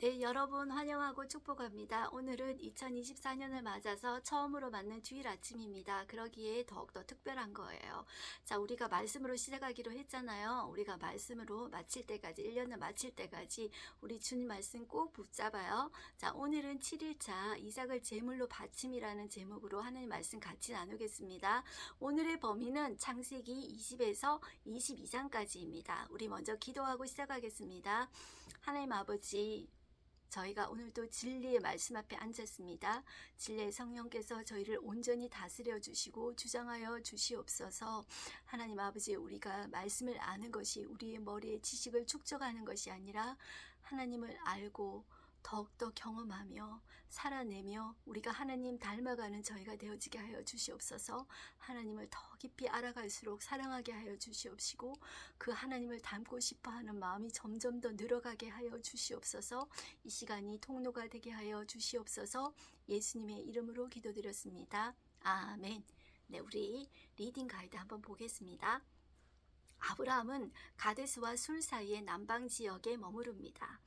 네, 여러분 환영하고 축복합니다. 오늘은 2024년을 맞아서 처음으로 맞는 주일 아침입니다. 그러기에 더욱더 특별한 거예요. 자, 우리가 말씀으로 시작하기로 했잖아요. 우리가 말씀으로 마칠 때까지, 1년을 마칠 때까지 우리 주님 말씀 꼭 붙잡아요. 자, 오늘은 7일차 이삭을 제물로 바침이라는 제목으로 하나님 말씀 같이 나누겠습니다. 오늘의 범위는 창세기 20에서 22장까지입니다. 우리 먼저 기도하고 시작하겠습니다. 하나님 아버지, 저희가 오늘도 진리의 말씀 앞에 앉았습니다. 진리의 성령께서 저희를 온전히 다스려 주시고 주장하여 주시옵소서. 하나님 아버지, 우리가 말씀을 아는 것이 우리의 머리에 지식을 축적하는 것이 아니라 하나님을 알고 더욱더 경험하며 살아내며 우리가 하나님 닮아가는 저희가 되어지게 하여 주시옵소서. 하나님을 더 깊이 알아갈수록 사랑하게 하여 주시옵시고 그 하나님을 닮고 싶어하는 마음이 점점 더 늘어가게 하여 주시옵소서. 이 시간이 통로가 되게 하여 주시옵소서. 예수님의 이름으로 기도드렸습니다. 아멘. 네, 우리 리딩 가이드 한번 보겠습니다. 아브라함은 가데스와 술 사이의 남방 지역에 머무릅니다.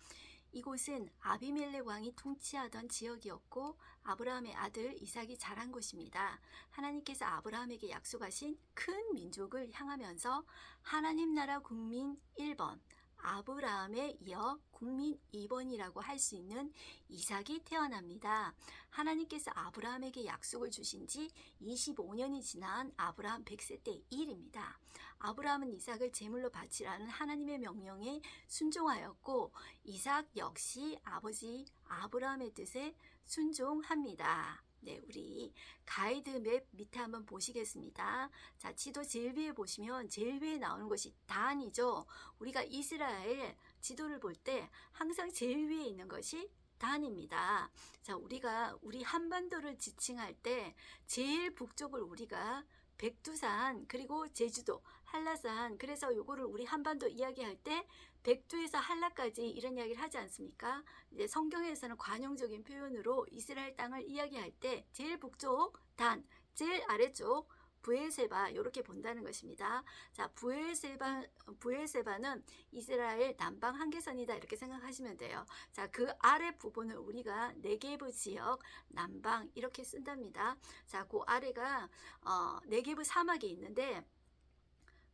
이곳은 아비멜렉 왕이 통치하던 지역이었고 아브라함의 아들 이삭이 자란 곳입니다. 하나님께서 아브라함에게 약속하신 큰 민족을 향하면서 하나님 나라 국민 1번, 아브라함에 이어 국민 2번이라고 할 수 있는 이삭이 태어납니다. 하나님께서 아브라함에게 약속을 주신 지 25년이 지난 아브라함 100세 때 일입니다. 아브라함은 이삭을 제물로 바치라는 하나님의 명령에 순종하였고 이삭 역시 아버지 아브라함의 뜻에 순종합니다. 네, 우리 가이드 맵 밑에 한번 보시겠습니다. 자, 지도 제일 위에 보시면 제일 위에 나오는 것이 단이죠. 우리가 이스라엘 지도를 볼 때 항상 제일 위에 있는 것이 단입니다. 자, 우리가 우리 한반도를 지칭할 때 제일 북쪽을 우리가 백두산 그리고 제주도 한라산, 그래서 요거를 우리 한반도 이야기할 때 백두에서 한라까지 이런 이야기를 하지 않습니까? 이제 성경에서는 관용적인 표현으로 이스라엘 땅을 이야기할 때 제일 북쪽 단, 제일 아래쪽 브엘세바 이렇게 본다는 것입니다. 자, 브엘세바는 이스라엘 남방 한계선이다 이렇게 생각하시면 돼요. 자, 그 아래 부분을 우리가 네게브 지역 남방 이렇게 쓴답니다. 자, 그 아래가 네게브 사막이 있는데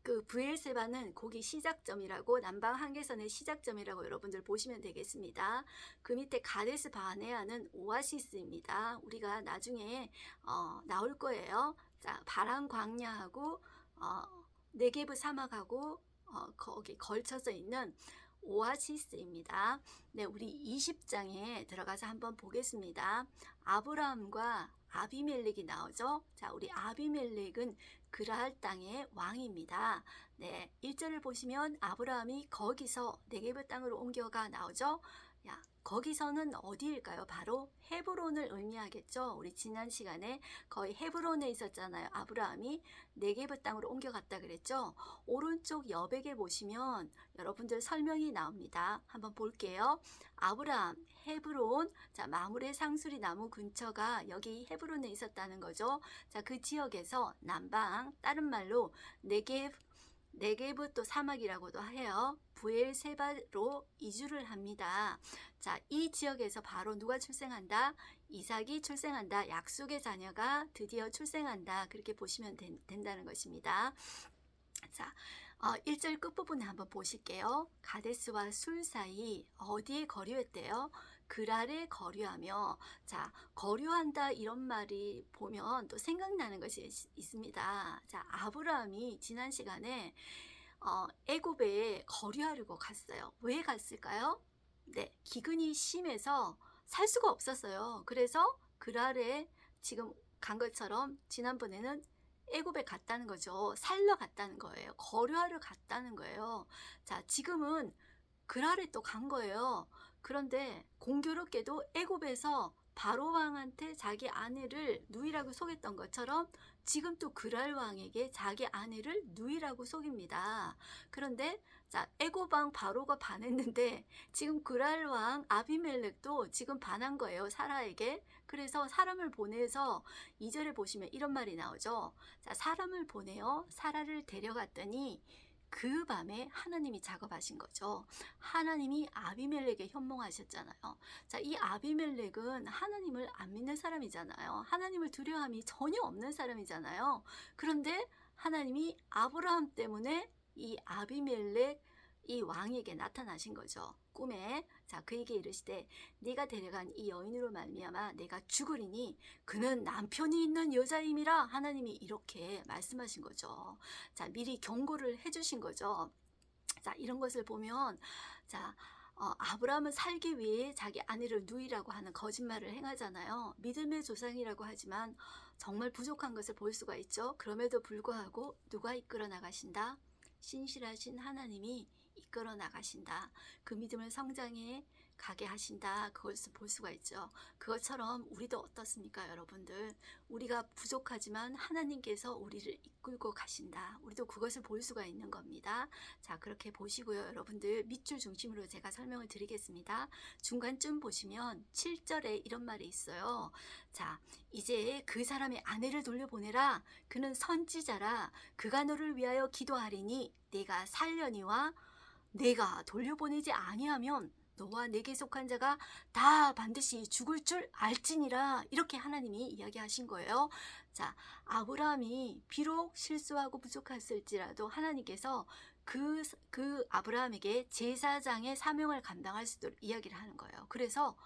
그 브엘세바는 거기 시작점이라고, 남방 한계선의 시작점이라고 여러분들 보시면 되겠습니다. 그 밑에 가데스 바네아는 오아시스입니다. 우리가 나중에 나올 거예요. 자, 바람 광야하고 네게브 사막하고 거기 걸쳐서 있는 오아시스입니다. 네, 우리 20장에 들어가서 한번 보겠습니다. 아브라함과 아비멜렉이 나오죠. 자, 우리 아비멜렉은 그랄 땅의 왕입니다. 네, 1절을 보시면 아브라함이 거기서 네게브 땅으로 옮겨가 나오죠. 야, 거기서는 어디일까요? 바로 헤브론을 의미하겠죠. 우리 지난 시간에 거의 헤브론에 있었잖아요. 아브라함이 네게브 땅으로 옮겨갔다 그랬죠. 오른쪽 여백에 보시면 여러분들 설명이 나옵니다. 한번 볼게요. 아브라함, 헤브론, 자, 마므레 상수리 나무 근처가 여기 헤브론에 있었다는 거죠. 자, 그 지역에서 남방, 다른 말로 네게브 또 사막이라고도 해요. 브엘세바로 이주를 합니다. 자, 이 지역에서 바로 누가 출생한다? 이삭이 출생한다. 약속의 자녀가 드디어 출생한다. 그렇게 보시면 된다는 것입니다. 자, 1절 끝부분에 한번 보실게요. 가데스와 술 사이 어디에 거류했대요? 그랄에 거류하며, 자, 거류한다 이런 말이 보면 또 생각나는 것이 있습니다. 자, 아브라함이 지난 시간에 애굽에 거류하려고 갔어요. 왜 갔을까요? 네, 기근이 심해서 살 수가 없었어요. 그래서 그랄에 지금 간 것처럼 지난번에는 애굽에 갔다는 거죠. 살러 갔다는 거예요. 거류하러 갔다는 거예요. 자, 지금은 그랄에 또 간 거예요. 그런데 공교롭게도 애굽에서 바로 왕한테 자기 아내를 누이라고 속였던 것처럼 지금 또 그랄 왕에게 자기 아내를 누이라고 속입니다. 그런데 자, 애굽 왕 바로가 반했는데 지금 그랄 왕 아비멜렉도 지금 반한 거예요. 사라에게. 그래서 사람을 보내서 2절에 보시면 이런 말이 나오죠. 자, 사람을 보내어 사라를 데려갔더니 그 밤에 하나님이 작업하신 거죠. 하나님이 아비멜렉에 현몽하셨잖아요. 자, 이 아비멜렉은 하나님을 안 믿는 사람이잖아요. 하나님을 두려움이 전혀 없는 사람이잖아요. 그런데 하나님이 아브라함 때문에 이 아비멜렉 이 왕에게 나타나신 거죠. 꿈에. 자, 그에게 이르시되 네가 데려간 이 여인으로 말미암아 내가 죽으리니 그는 남편이 있는 여자임이라 하나님이 이렇게 말씀하신 거죠. 자, 미리 경고를 해주신 거죠. 자, 이런 것을 보면 자, 아브라함은 살기 위해 자기 아내를 누이라고 하는 거짓말을 행하잖아요. 믿음의 조상이라고 하지만 정말 부족한 것을 볼 수가 있죠. 그럼에도 불구하고 누가 이끌어 나가신다? 신실하신 하나님이 이끌어 나가신다. 그 믿음을 성장해 가게 하신다. 그것을 볼 수가 있죠. 그것처럼 우리도 어떻습니까, 여러분들? 우리가 부족하지만 하나님께서 우리를 이끌고 가신다. 우리도 그것을 볼 수가 있는 겁니다. 자, 그렇게 보시고요, 여러분들. 밑줄 중심으로 제가 설명을 드리겠습니다. 중간쯤 보시면 7절에 이런 말이 있어요. 자, 이제 그 사람의 아내를 돌려보내라. 그는 선지자라. 그가 너를 위하여 기도하리니 내가 살려니와 내가 돌려보내지 아니하면 너와 내게 속한 자가 다 반드시 죽을 줄 알지니라. 이렇게 하나님이 이야기하신 거예요. 자, 아브라함이 비록 실수하고 부족했을지라도 하나님께서 그 아브라함에게 제사장의 사명을 감당할 수 있도록 이야기를 하는 거예요. 그래서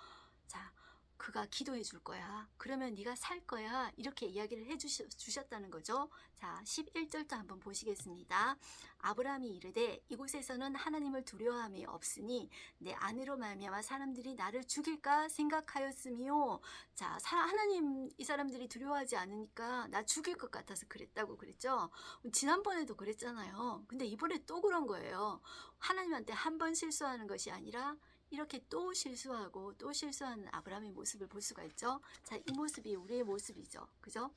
자, 그가 기도해 줄 거야. 그러면 네가 살 거야. 이렇게 이야기를 해 주셨다는 거죠. 자, 11절도 한번 보시겠습니다. 아브라함이 이르되 이곳에서는 하나님을 두려워함이 없으니 내 아내로 말미암아 사람들이 나를 죽일까 생각하였으며, 자, 하나님 이 사람들이 두려워하지 않으니까 나 죽일 것 같아서 그랬다고 그랬죠. 지난번에도 그랬잖아요. 근데 이번에 또 그런 거예요. 하나님한테 한 번 실수하는 것이 아니라 이렇게 또 실수하고 또 실수하는 아브라함의 모습을 볼 수가 있죠. 자, 이 모습이 우리의 모습이죠. 그죠?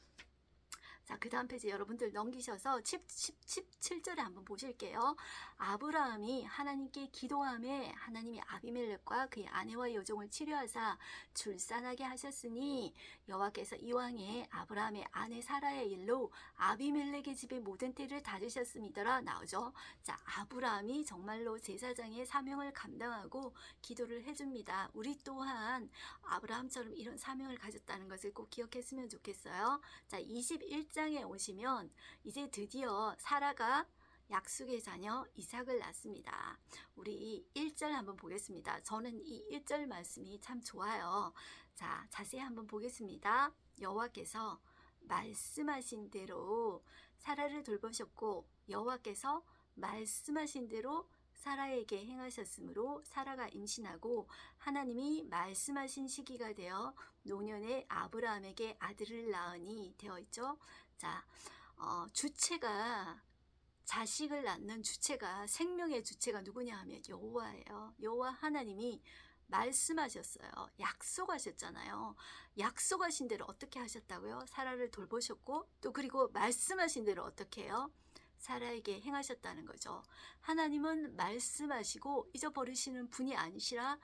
자, 그 다음 페이지 여러분들 넘기셔서 17절에 한번 보실게요. 아브라함이 하나님께 기도함에 하나님이 아비멜렉과 그의 아내와 여종을 치료하사 출산하게 하셨으니 여호와께서 이왕에 아브라함의 아내 사라의 일로 아비멜렉의 집의 모든 때를 닫으셨음이더라. 나오죠. 자, 아브라함이 정말로 제사장의 사명을 감당하고 기도를 해줍니다. 우리 또한 아브라함처럼 이런 사명을 가졌다는 것을 꼭 기억했으면 좋겠어요. 자, 21장에 오시면 이제 드디어 사라가 약속의 자녀 이삭을 낳습니다. 우리 1절 한번 보겠습니다. 저는 이 1절 말씀이 참 좋아요. 자, 자세히 한번 보겠습니다. 여호와께서 말씀하신 대로 사라를 돌보셨고 여호와께서 말씀하신 대로 사라에게 행하셨으므로 사라가 임신하고 하나님이 말씀하신 시기가 되어 노년에 아브라함에게 아들을 낳으니 되어 있죠. 자, 주체가 자식을 낳는 주체가 생명의 주체가 누구냐 하면 여호와예요. 여호와 하나님이 말씀하셨어요. 약속하셨잖아요. 약속하신 대로 어떻게 하셨다고요? 사라를 돌보셨고 또 그리고 말씀하신 대로 어떻게 해요? 사라에게 행하셨다는 거죠. 하나님은 말씀하시고 잊어버리시는 분이 아니시라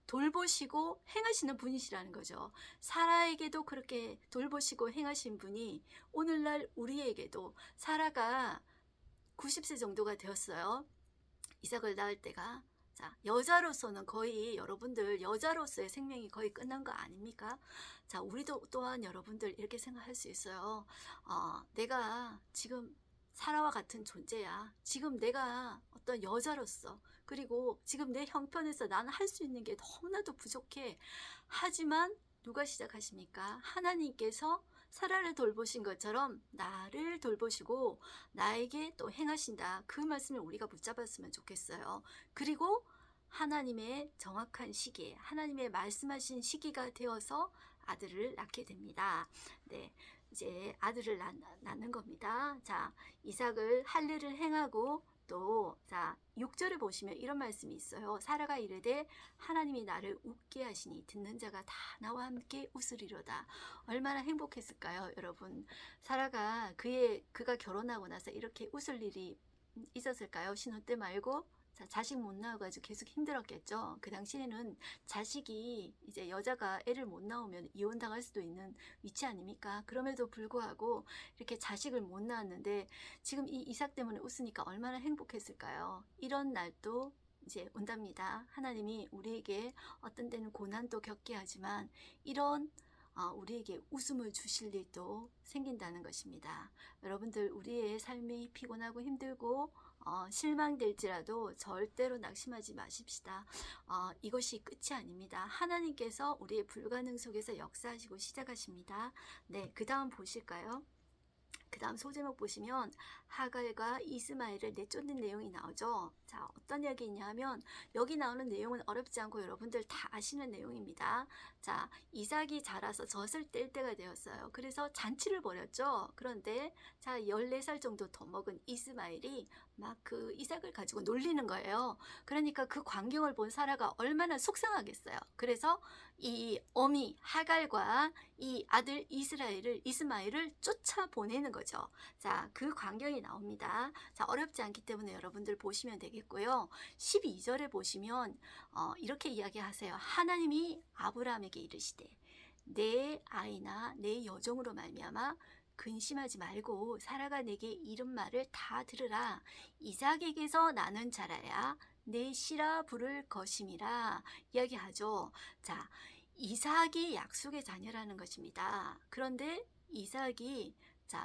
돌보시고 행하시는 분이시라는 거죠. 사라에게도 그렇게 돌보시고 행하신 분이 오늘날 우리에게도 사라가 90세 정도가 되었어요. 이삭을 낳을 때가. 자, 여자로서는 거의 여러분들 여자로서의 생명이 거의 끝난 거 아닙니까? 자, 우리도 또한 여러분들 이렇게 생각할 수 있어요. 내가 지금 사라와 같은 존재야. 지금 내가 어떤 여자로서 그리고 지금 내 형편에서 나는 할 수 있는 게 너무나도 부족해. 하지만 누가 시작하십니까? 하나님께서 사라를 돌보신 것처럼 나를 돌보시고 나에게 또 행하신다. 그 말씀을 우리가 붙잡았으면 좋겠어요. 그리고 하나님의 정확한 시기에 하나님의 말씀하신 시기가 되어서 아들을 낳게 됩니다. 네, 이제 아들을 낳는 겁니다. 자, 이삭을 할례를 행하고 또 자 6절에 보시면 이런 말씀이 있어요. 사라가 이르되 하나님이 나를 웃게 하시니 듣는 자가 다 나와 함께 웃으리로다. 얼마나 행복했을까요, 여러분? 사라가 그가 결혼하고 나서 이렇게 웃을 일이 있었을까요? 신혼 때 말고 자, 자식 못 낳아가지고 계속 힘들었겠죠. 그 당시에는 자식이 이제 여자가 애를 못 낳으면 이혼당할 수도 있는 위치 아닙니까? 그럼에도 불구하고 이렇게 자식을 못 낳았는데 지금 이 이삭 때문에 웃으니까 얼마나 행복했을까요? 이런 날도 이제 온답니다. 하나님이 우리에게 어떤 때는 고난도 겪게 하지만 이런 우리에게 웃음을 주실 일도 생긴다는 것입니다. 여러분들 우리의 삶이 피곤하고 힘들고 실망될지라도 절대로 낙심하지 마십시다. 이것이 끝이 아닙니다. 하나님께서 우리의 불가능 속에서 역사하시고 시작하십니다. 네, 그 다음 보실까요? 그 다음 소제목 보시면 하갈과 이스마엘을 내쫓는 내용이 나오죠. 자, 어떤 이야기냐 하면 여기 나오는 내용은 어렵지 않고 여러분들 다 아시는 내용입니다. 자, 이삭이 자라서 젖을 뗄 때가 되었어요. 그래서 잔치를 벌였죠. 그런데 자, 14살 정도 더 먹은 이스마엘이 막 그 이삭을 가지고 놀리는 거예요. 그러니까 그 광경을 본 사라가 얼마나 속상하겠어요. 그래서 이 어미 하갈과 이 아들 이스마엘을 쫓아보내는 거죠. 자, 그 광경이 나옵니다. 자, 어렵지 않기 때문에 여러분들 보시면 되겠고요. 12절에 보시면 이렇게 이야기하세요. 하나님이 아브라함에게 이르시되 내 아이나 내 여종으로 말미암아 근심하지 말고 사라가 내게 이른 말을 다 들으라. 이삭에게서 나는 자라야 내 씨라 부를 것임이라 이야기하죠. 자, 이삭이 약속의 자녀라는 것입니다. 그런데 이삭이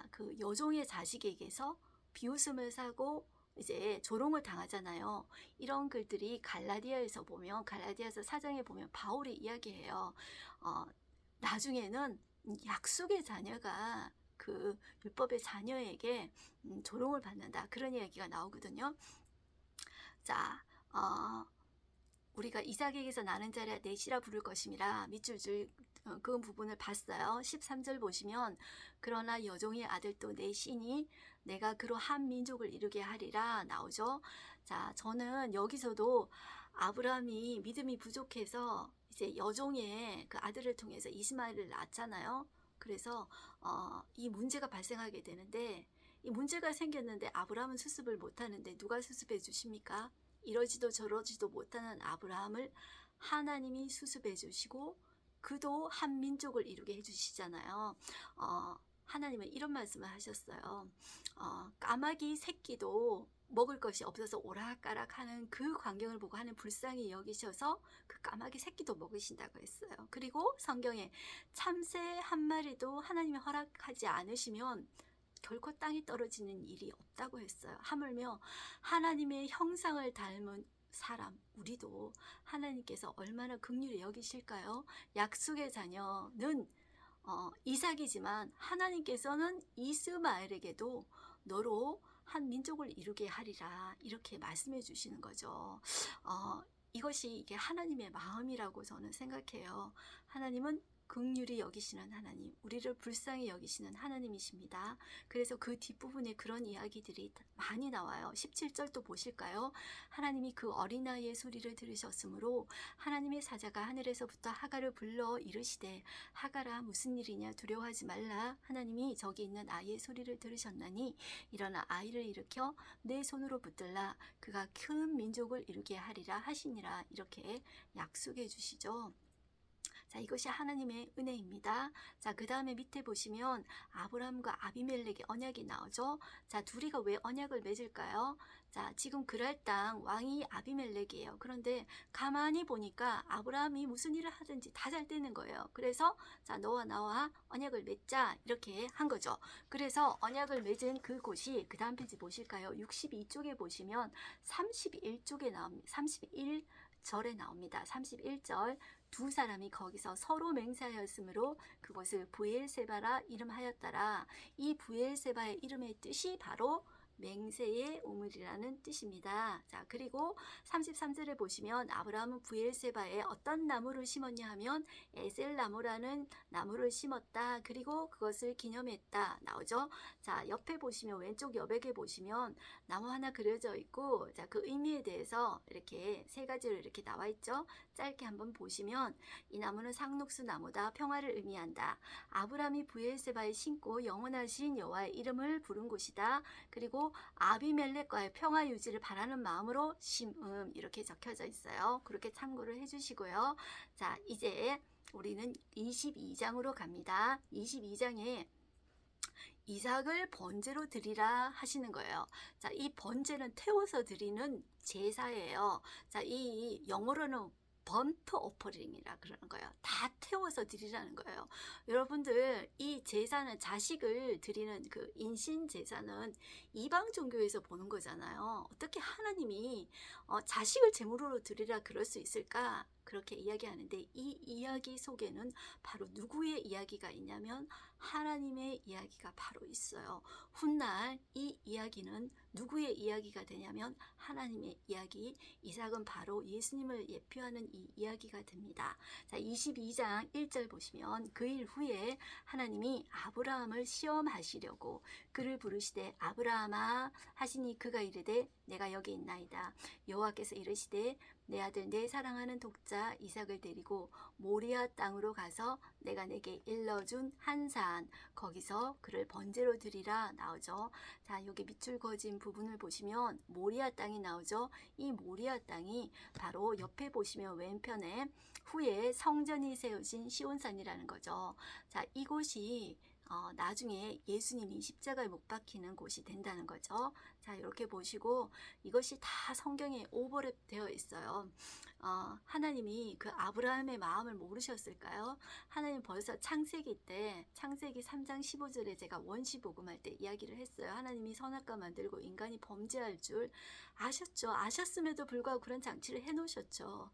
그 여종의 자식에게서 비웃음을 사고 이제 조롱을 당하잖아요. 이런 글들이 갈라디아에서 보면 갈라디아서 4장에 보면 바울이 이야기해요. 나중에는 약속의 자녀가 그 율법의 자녀에게 조롱을 받는다. 그런 이야기가 나오거든요. 자, 우리가 이삭에게서 나는 자라 내 씨라 부를 것임이라 밑줄 그 부분을 봤어요. 13절 보시면 그러나 여종의 아들도 내 씨니 내가 그로 한 민족을 이루게 하리라 나오죠. 자, 저는 여기서도 아브라함이 믿음이 부족해서 이제 여종의 그 아들을 통해서 이스마엘을 낳았잖아요. 그래서 이 문제가 발생하게 되는데 이 문제가 생겼는데 아브라함은 수습을 못하는데 누가 수습해 주십니까? 이러지도 저러지도 못하는 아브라함을 하나님이 수습해 주시고 그도 한 민족을 이루게 해주시잖아요. 하나님은 이런 말씀을 하셨어요. 까마귀 새끼도 먹을 것이 없어서 오락가락하는 그 광경을 보고 하는 불쌍히 여기셔서 그 까마귀 새끼도 먹으신다고 했어요. 그리고 성경에 참새 한 마리도 하나님이 허락하지 않으시면 결코 땅이 떨어지는 일이 없다고 했어요. 하물며 하나님의 형상을 닮은 사람, 우리도 하나님께서 얼마나 긍휼히 여기실까요? 약속의 자녀는 이삭이지만 하나님께서는 이스마엘에게도 너로 한 민족을 이루게 하리라 이렇게 말씀해 주시는 거죠. 이것이 이게 하나님의 마음이라고 저는 생각해요. 하나님은 긍휼히 여기시는 하나님, 우리를 불쌍히 여기시는 하나님이십니다. 그래서 그 뒷부분에 그런 이야기들이 많이 나와요. 17절도 보실까요? 하나님이 그 어린아이의 소리를 들으셨으므로 하나님의 사자가 하늘에서부터 하갈을 불러 이르시되 하갈아 무슨 일이냐 두려워하지 말라. 하나님이 저기 있는 아이의 소리를 들으셨나니 일어나 아이를 일으켜 내 손으로 붙들라. 그가 큰 민족을 이루게 하리라 하시니라. 이렇게 약속해 주시죠. 자, 이것이 하나님의 은혜입니다. 자, 그 다음에 밑에 보시면 아브라함과 아비멜렉의 언약이 나오죠. 자, 둘이가 왜 언약을 맺을까요? 자, 지금 그랄 땅 왕이 아비멜렉이에요. 그런데 가만히 보니까 아브라함이 무슨 일을 하든지 다 잘 되는 거예요. 그래서 자, 너와 나와 언약을 맺자 이렇게 한 거죠. 그래서 언약을 맺은 그곳이 그 다음 페이지 보실까요? 62쪽에 보시면 31쪽에 나옵니다. 31절에 나옵니다. 31절 두 사람이 거기서 서로 맹세하였으므로 그곳을 부엘세바라 이름하였더라. 이 부엘세바의 이름의 뜻이 바로 맹세의 우물이라는 뜻입니다. 자, 그리고 33절에 보시면 아브라함은 부엘세바에 어떤 나무를 심었냐 하면 에셀나무라는 나무를 심었다. 그리고 그것을 기념했다. 나오죠? 자, 옆에 보시면 왼쪽 여백에 보시면 나무 하나 그려져 있고 자, 그 의미에 대해서 이렇게 세 가지로 이렇게 나와 있죠? 짧게 한번 보시면 이 나무는 상록수 나무다. 평화를 의미한다. 아브라함이 부엘세바에 심고 영원하신 여호와의 이름을 부른 곳이다. 그리고 그리고 아비멜렉과의 평화 유지를 바라는 마음으로 심음 이렇게 적혀져 있어요. 그렇게 참고를 해주시고요. 자, 이제 우리는 22장으로 갑니다. 22장에 이삭을 번제로 드리라 하시는 거예요. 자, 이 번제는 태워서 드리는 제사예요. 자, 이 영어로는 번트 오퍼링이라 그러는 거예요. 다 태워서 드리라는 거예요. 여러분들, 이 제사는 자식을 드리는 그 인신 제사는 이방 종교에서 보는 거잖아요. 어떻게 하나님이 자식을 제물로 드리라 그럴 수 있을까? 그렇게 이야기하는데 이 이야기 속에는 바로 누구의 이야기가 있냐면 하나님의 이야기가 바로 있어요. 훗날 이 이야기는 누구의 이야기가 되냐면 하나님의 이야기. 이삭은 바로 예수님을 예표하는 이 이야기가 됩니다. 자, 22장 1절 보시면 그 일 후에 하나님이 아브라함을 시험하시려고 그를 부르시되 아브라함아 하시니 그가 이르되 내가 여기 있나이다. 여호와께서 이르시되 내 아들 내 사랑하는 독자 이삭을 데리고 모리아 땅으로 가서 내가 내게 일러준 한 산 거기서 그를 번제로 드리라 나오죠. 자, 여기 밑줄 그어진 부분을 보시면 모리아 땅이 나오죠. 이 모리아 땅이 바로 옆에 보시면 왼편에 후에 성전이 세워진 시온산이라는 거죠. 자, 이곳이 나중에 예수님이 십자가에 못 박히는 곳이 된다는 거죠. 자, 이렇게 보시고 이것이 다 성경에 오버랩 되어 있어요. 하나님이 그 아브라함의 마음을 모르셨을까요? 하나님 벌써 창세기 3장 15절에 제가 원시복음할 때 이야기를 했어요. 하나님이 선악과 만들고 인간이 범죄할 줄 아셨죠. 아셨음에도 불구하고 그런 장치를 해놓으셨죠.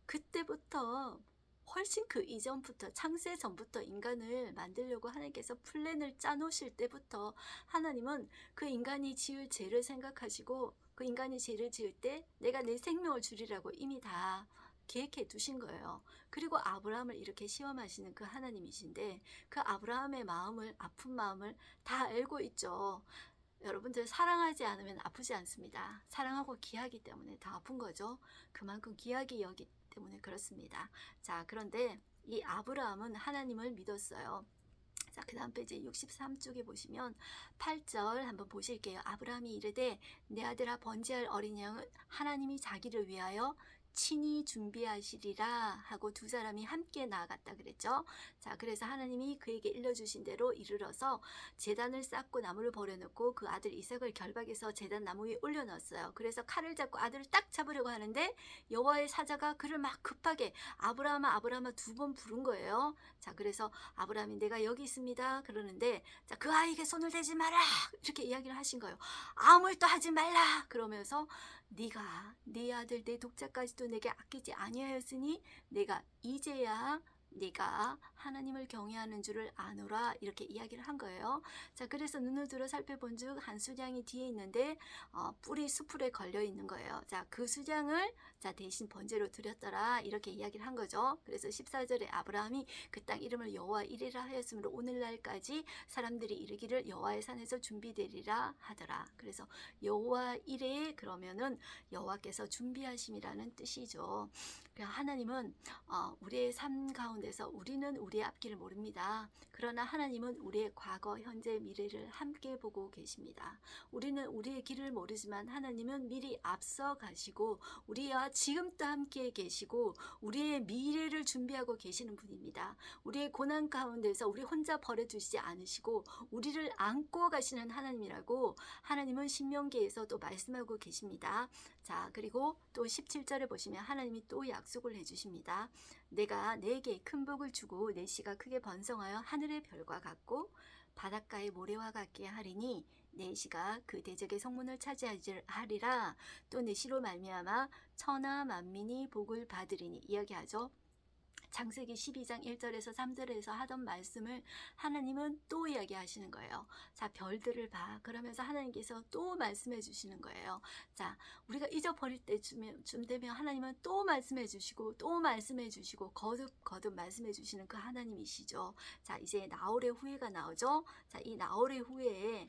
그때부터 훨씬 그 이전부터 창세 전부터 인간을 만들려고 하나님께서 플랜을 짜놓으실 때부터 하나님은 그 인간이 지을 죄를 생각하시고 그 인간이 죄를 지을 때 내가 내 생명을 주리라고 이미 다 계획해 두신 거예요. 그리고 아브라함을 이렇게 시험하시는 그 하나님이신데 그 아브라함의 마음을 아픈 마음을 다 알고 있죠. 여러분들 사랑하지 않으면 아프지 않습니다. 사랑하고 귀하기 때문에 더 아픈 거죠. 그만큼 귀하게 여기 때문에 그렇습니다. 자, 그런데 이 아브라함은 하나님을 믿었어요. 자, 그 다음 페이지 63쪽에 보시면 8절 한번 보실게요. 아브라함이 이르되 내 아들아 번제할 어린 양은 하나님이 자기를 위하여 친히 준비하시리라 하고 두 사람이 함께 나아갔다 그랬죠. 자, 그래서 하나님이 그에게 일러주신 대로 이르러서 제단을 쌓고 나무를 버려놓고 그 아들 이삭을 결박해서 제단 나무 위에 올려놨어요. 그래서 칼을 잡고 아들을 딱 잡으려고 하는데 여호와의 사자가 그를 막 급하게 아브라함아 아브라함아 두 번 부른 거예요. 자, 그래서 아브라함이 내가 여기 있습니다 그러는데 자, 그 아이에게 손을 대지 마라 이렇게 이야기를 하신 거예요. 아무 일도 하지 말라 그러면서 네가 네 아들 내 독자까지도 내게 아끼지 아니하였으니 내가 이제야 네가 하나님을 경외하는 줄을 아노라 이렇게 이야기를 한 거예요. 자, 그래서 눈을 들어 살펴본즉 한 수장이 뒤에 있는데 뿔이 수풀에 걸려 있는 거예요. 자, 그 수장을 자 대신 번제로 드렸더라 이렇게 이야기를 한 거죠. 그래서 14절에 아브라함이 그 땅 이름을 여호와 이레라 하였으므로 오늘날까지 사람들이 이르기를 여호와의 산에서 준비되리라 하더라. 그래서 여호와 이레 그러면은 여호와께서 준비하심이라는 뜻이죠. 하나님은 우리의 삶 가운데서 우리는 우리의 앞길을 모릅니다. 그러나 하나님은 우리의 과거, 현재, 미래를 함께 보고 계십니다. 우리는 우리의 길을 모르지만 하나님은 미리 앞서 가시고 우리와 지금도 함께 계시고 우리의 미래를 준비하고 계시는 분입니다. 우리의 고난 가운데서 우리 혼자 버려두시지 않으시고 우리를 안고 가시는 하나님이라고 하나님은 신명기에서 또 말씀하고 계십니다. 자, 그리고 또 17절에 보시면 하나님이 또 약속을 해주십니다. 내가 내게 큰 복을 주고 내 씨가 크게 번성하여 하늘의 별과 같고 바닷가의 모래와 같게 하리니 내 씨가 그 대적의 성문을 차지하리라. 또 내 씨로 말미암아 천하 만민이 복을 받으리니 이야기하죠. 창세기 12장 1절에서 3절에서 하던 말씀을 하나님은 또 이야기하시는 거예요. 자, 별들을 봐. 그러면서 하나님께서 또 말씀해 주시는 거예요. 자, 우리가 잊어버릴 때쯤 되면 하나님은 또 말씀해 주시고 또 말씀해 주시고 거듭 말씀해 주시는 그 하나님이시죠. 자, 이제 나홀의 후예가 나오죠. 자, 이 나홀의 후예에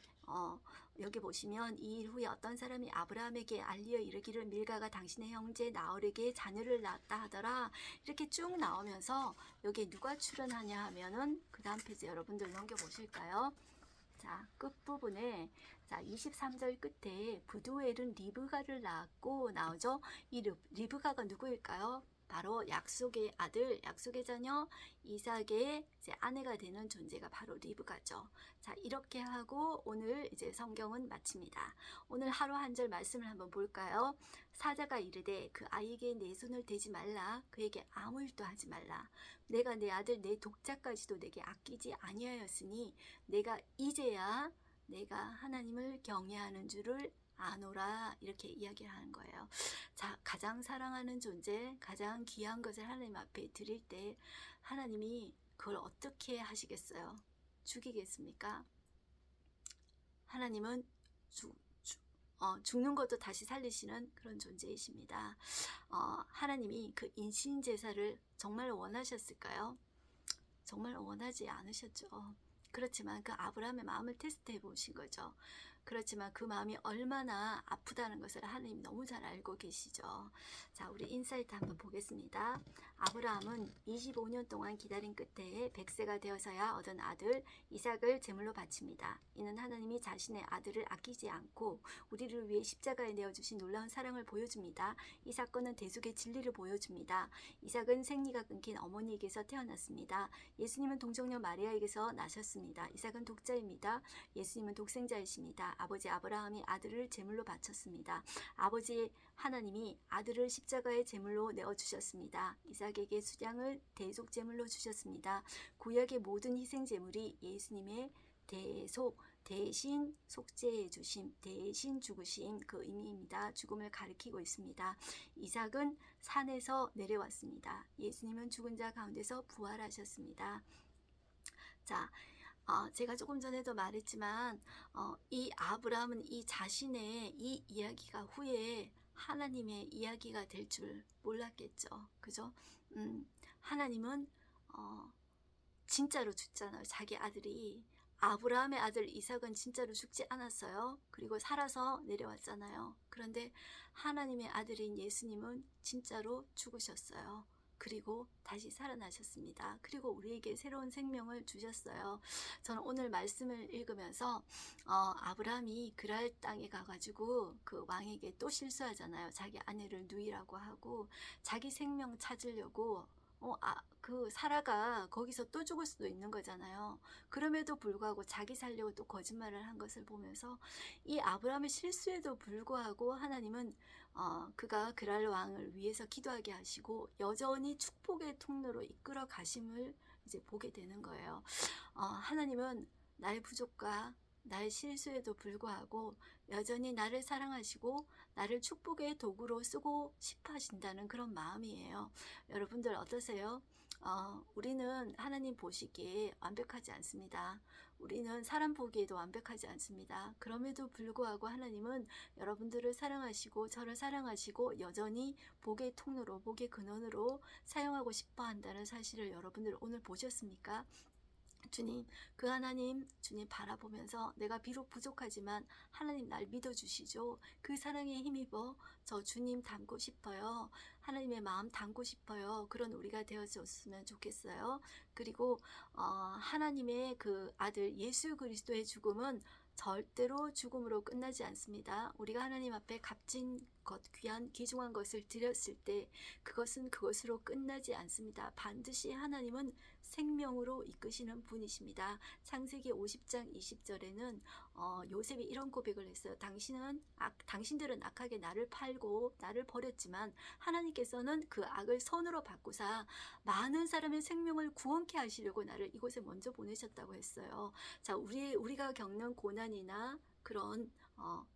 여기 보시면 이 일 후에 어떤 사람이 아브라함에게 알리어 이르기를 밀가가 당신의 형제 나홀에게 자녀를 낳았다 하더라. 이렇게 쭉 나오면서 여기에 누가 출연하냐 하면은 그 다음 페이지 여러분들 넘겨보실까요? 자, 끝부분에 자, 23절 끝에 부두엘은 리브가를 낳았고 나오죠. 이 리브가가 누구일까요? 바로 약속의 아들, 약속의 자녀 이삭의 이제 아내가 되는 존재가 바로 리브가죠. 자, 이렇게 하고 오늘 이제 성경은 마칩니다. 오늘 하루 한 절 말씀을 한번 볼까요? 사자가 이르되 그 아이에게 내 손을 대지 말라, 그에게 아무 일도 하지 말라. 내가 내 아들 내 독자까지도 내게 아끼지 아니하였으니 내가 이제야 내가 하나님을 경외하는 줄을 아노라, 이렇게 이야기하는 거예요. 자, 가장 사랑하는 존재, 가장 귀한 것을 하나님 앞에 드릴 때 하나님이 그걸 어떻게 하시겠어요? 죽이겠습니까? 하나님은 죽는 것도 다시 살리시는 그런 존재이십니다. 하나님이 그 인신 제사를 정말 원하셨을까요? 정말 원하지 않으셨죠. 그렇지만 그 아브라함의 마음을 테스트해 보신 거죠. 그렇지만 그 마음이 얼마나 아프다는 것을 하나님 너무 잘 알고 계시죠. 자, 우리 인사이트 한번 보겠습니다. 아브라함은 25년 동안 기다린 끝에 100세가 되어서야 얻은 아들 이삭을 제물로 바칩니다. 이는 하나님이 자신의 아들을 아끼지 않고 우리를 위해 십자가에 내어주신 놀라운 사랑을 보여줍니다. 이 사건은 대속의 진리를 보여줍니다. 이삭은 생리가 끊긴 어머니에게서 태어났습니다. 예수님은 동정녀 마리아에게서 나셨습니다. 이삭은 독자입니다. 예수님은 독생자이십니다. 아버지 아브라함이 아들을 제물로 바쳤습니다. 아버지 하나님이 아들을 십자가의 제물로 내어주셨습니다. 이삭에게 수량을 대속 제물로 주셨습니다. 구약의 모든 희생 제물이 예수님의 대신 속죄해 주심, 대신 죽으심, 그 의미입니다. 죽음을 가리키고 있습니다. 이삭은 산에서 내려왔습니다. 예수님은 죽은 자 가운데서 부활하셨습니다. 자, 제가 조금 전에도 말했지만 이 아브라함은 이 자신의 이 이야기가 후에 하나님의 이야기가 될 줄 몰랐겠죠. 그죠? 하나님은 진짜로 죽잖아요. 자기 아들이, 아브라함의 아들 이삭은 진짜로 죽지 않았어요. 그리고 살아서 내려왔잖아요. 그런데 하나님의 아들인 예수님은 진짜로 죽으셨어요. 그리고 다시 살아나셨습니다. 그리고 우리에게 새로운 생명을 주셨어요. 저는 오늘 말씀을 읽으면서 아브라함이 그랄 땅에 가가지고 그 왕에게 또 실수하잖아요. 자기 아내를 누이라고 하고 자기 생명 찾으려고 그 사라가 거기서 또 죽을 수도 있는 거잖아요. 그럼에도 불구하고 자기 살려고 또 거짓말을 한 것을 보면서 이 아브라함의 실수에도 불구하고 하나님은 그가 그랄 왕을 위해서 기도하게 하시고 여전히 축복의 통로로 이끌어 가심을 이제 보게 되는 거예요. 하나님은 나의 부족과 나의 실수에도 불구하고 여전히 나를 사랑하시고 나를 축복의 도구로 쓰고 싶어 하신다는 그런 마음이에요. 여러분들 어떠세요? 우리는 하나님 보시기에 완벽하지 않습니다. 우리는 사람 보기에도 완벽하지 않습니다. 그럼에도 불구하고 하나님은 여러분들을 사랑하시고 저를 사랑하시고 여전히 복의 통로로, 복의 근원으로 사용하고 싶어 한다는 사실을 여러분들 오늘 보셨습니까? 주님, 그 하나님, 주님 바라보면서 내가 비록 부족하지만 하나님 날 믿어주시죠. 그 사랑에 힘입어 저 주님 닮고 싶어요. 하나님의 마음 닮고 싶어요. 그런 우리가 되어줬으면 좋겠어요. 그리고 하나님의 그 아들 예수 그리스도의 죽음은 절대로 죽음으로 끝나지 않습니다. 우리가 하나님 앞에 값진 것, 귀한 귀중한 것을 드렸을 때 그것은 그것으로 끝나지 않습니다. 반드시 하나님은 생명으로 이끄시는 분이십니다. 창세기 50장 20절에는 요셉이 이런 고백을 했어요. 당신들은 악하게 나를 팔고 나를 버렸지만 하나님께서는 그 악을 선으로 바꾸사 많은 사람의 생명을 구원케 하시려고 나를 이곳에 먼저 보내셨다고 했어요. 자, 우리가 겪는 고난이나 그런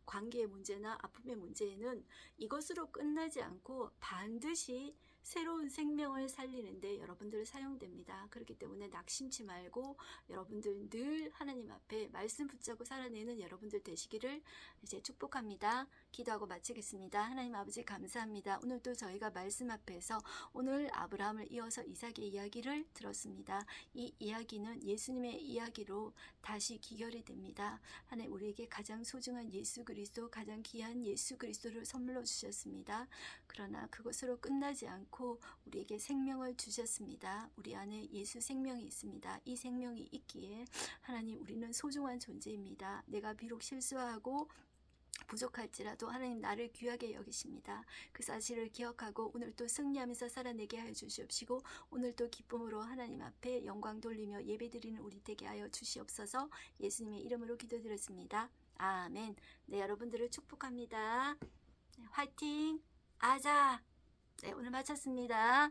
관계의 문제나 아픔의 문제에는 이것으로 끝나지 않고 반드시 새로운 생명을 살리는데 여러분들 사용됩니다. 그렇기 때문에 낙심치 말고 여러분들 늘 하나님 앞에 말씀 붙잡고 살아내는 여러분들 되시기를 이제 축복합니다. 기도하고 마치겠습니다. 하나님 아버지 감사합니다. 오늘도 저희가 말씀 앞에서 오늘 아브라함을 이어서 이삭의 이야기를 들었습니다. 이 이야기는 예수님의 이야기로 다시 기결이 됩니다. 하나님 우리에게 가장 소중한 예수 그리스도, 가장 귀한 예수 그리스도를 선물로 주셨습니다. 그러나 그것으로 끝나지 않고 않고 우리에게 생명을 주셨습니다. 우리 안에 예수 생명이 있습니다. 이 생명이 있기에 하나님, 우리는 소중한 존재입니다. 내가 비록 실수하고 부족할지라도 하나님 나를 귀하게 여기십니다. 그 사실을 기억하고 오늘 또 승리하면서 살아내게 하여 주시옵시고, 오늘 또 기쁨으로 하나님 앞에 영광 돌리며 예배드리는 우리 되게 하여 주시옵소서. 예수님의 이름으로 기도드렸습니다. 아멘. 네, 여러분들을 축복합니다. 네, 화이팅! 아자! 네, 오늘 마쳤습니다.